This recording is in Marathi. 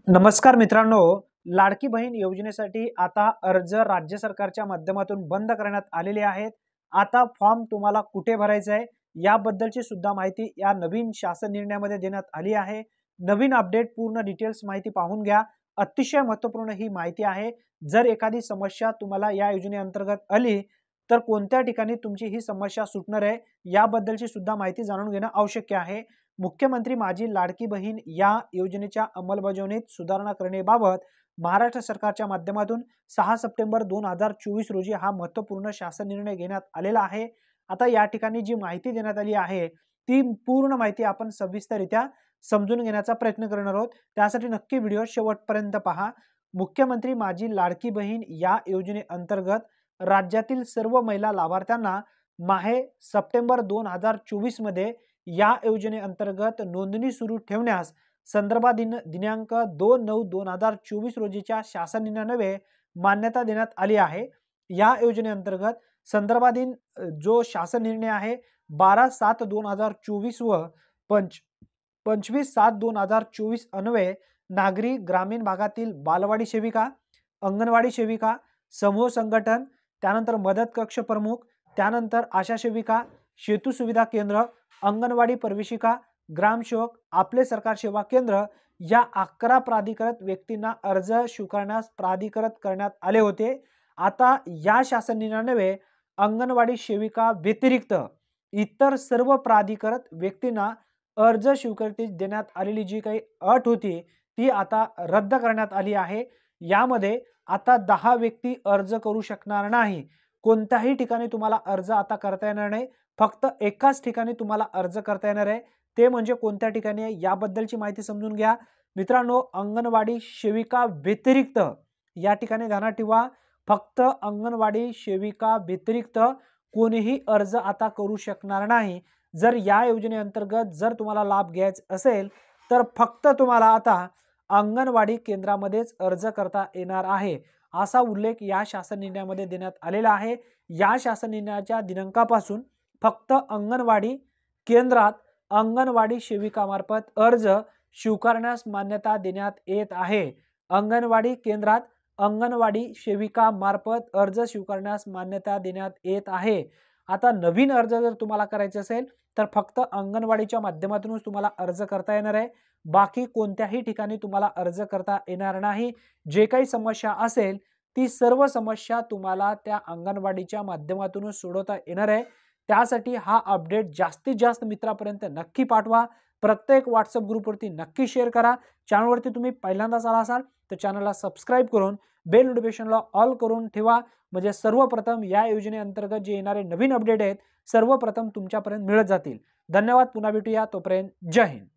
नमस्कार मित्रांनो, लाडकी बहीण योजनेसाठी आता अर्ज राज्य सरकारच्या माध्यमातून बंद करण्यात आलेले आहेत। आता फॉर्म तुम्हाला कुठे भरायचा आहे याबद्दलची सुद्धा माहिती या नवीन शासन निर्णयामध्ये देण्यात आली आहे। नवीन अपडेट पूर्ण डिटेल्स माहिती पाहून घ्या। अतिशय महत्त्वपूर्ण ही माहिती आहे। जर एखादी समस्या तुम्हाला या योजनेअंतर्गत आली तर कोणत्या ठिकाणी तुमची ही समस्या सुटणार आहे याबद्दलची सुद्धा माहिती जाणून घेणं आवश्यक आहे। मुख्यमंत्री माझी लाडकी बहीण या योजनेच्या अंमलबजावणीत सुधारणा करण्याबाबत महाराष्ट्र सरकारच्या माध्यमातून 6 सप्टेंबर 2024 रोजी हा महत्त्वपूर्ण शासन निर्णय घेण्यात आलेला आहे। आता या ठिकाणी जी माहिती देण्यात आली आहे ती पूर्ण माहिती आपण सविस्तररित्या समजून घेण्याचा प्रयत्न करणार आहोत। त्यासाठी नक्की व्हिडिओ शेवटपर्यंत पहा। मुख्यमंत्री माझी लाडकी बहीण या योजनेअंतर्गत राज्यातील सर्व महिला लाभार्थ्यांना माहे सप्टेंबर 2024 मध्ये या योजनेअंतर्गत नोंदणी सुरू ठेवण्यास संदर्भात दिनांक 2/9/2024 रोजीच्या शासन निर्णयान्वये मान्यता देण्यात आली आहे। या योजनेअंतर्गत संदर्भाधीन जो शासन निर्णय आहे 12/7/2024 व 25/7/2024 अन्वये नागरी ग्रामीण भागातील बालवाडी सेविका, अंगणवाडी सेविका, समूह संघटन, त्यानंतर मदत कक्ष प्रमुख, त्यानंतर आशा सेविका, सेतू सुविधा केंद्र, अंगणवाडी प्रवेशिका, ग्रामसेवक, आपले सरकार सेवा केंद्र या 11 प्राधिकृत व्यक्तींना अर्ज स्वीकारण्यास प्राधिकृत करण्यात आले होते। आता या शासन निर्णयान्वये अंगणवाडी सेविका व्यतिरिक्त इतर सर्व प्राधिकृत व्यक्तींना अर्ज स्वीकृती देण्यात आलेली जी काही अट होती ती आता रद्द करण्यात आली आहे। यामध्ये आता 10 व्यक्ती अर्ज करू शकणार नाही। कोणत्याही ठिकाणी तुम्हाला अर्ज आता करता येणार नाही। फक्त एकाच ठिकाणी तुम्हाला अर्ज करता येणार आहे, ते म्हणजे कोणत्या ठिकाणी आहे याबद्दलची माहिती समजून घ्या। मित्रांनो, अंगणवाडी सेविका व्यतिरिक्त या ठिकाणी ध्यानात ठेवा, फक्त अंगणवाडी सेविका व्यतिरिक्त कोणीही अर्ज आता करू शकणार नाही। जर या योजनेअंतर्गत जर तुम्हाला लाभ घ्यायचा असेल तर फक्त तुम्हाला आता अंगणवाडी केंद्रामध्येच अर्ज करता येणार आहे, असा उल्लेख या शासन निर्णयामध्ये देण्यात आलेला आहे। या शासन निर्णयाच्या दिनांकापासून फक्त अंगणवाडी केंद्रात अंगणवाडी सेविकामार्फत अर्ज स्वीकारण्यास मान्यता देण्यात येत आहे। अंगणवाडी केंद्रात अंगणवाडी सेविकामार्फत अर्ज स्वीकारण्यास मान्यता देण्यात येत आहे। आता नवीन अर्ज जर तुम्हाला करायचा असेल तर फक्त अंगणवाडीच्या माध्यमातूनच तुम्हाला अर्ज करता येणार आहे। बाकी कोणत्याही ठिकाणी तुम्हाला अर्ज करता येणार नाही। जे काही समस्या असेल ती सर्व समस्या तुम्हाला त्या अंगणवाडीच्या माध्यमातूनच सोडवता येणार आहे। त्यासाठी हा अपडेट जास्तीत जास्त मित्रांपर्यंत नक्की पाठवा। प्रत्येक व्हॉट्सअप ग्रुपवरती नक्की शेअर करा। चॅनलवरती तुम्ही पहिल्यांदाच आला असाल तर चॅनलला सबस्क्राइब करून बेल नोटिफिकेशनला ऑल करून ठेवा, म्हणजे सर्वप्रथम या योजनेअंतर्गत जे येणारे नवीन अपडेट आहेत सर्वप्रथम तुमच्यापर्यंत मिळत जातील। धन्यवाद, पुन्हा भेटूया, तोपर्यंत जय हिंद।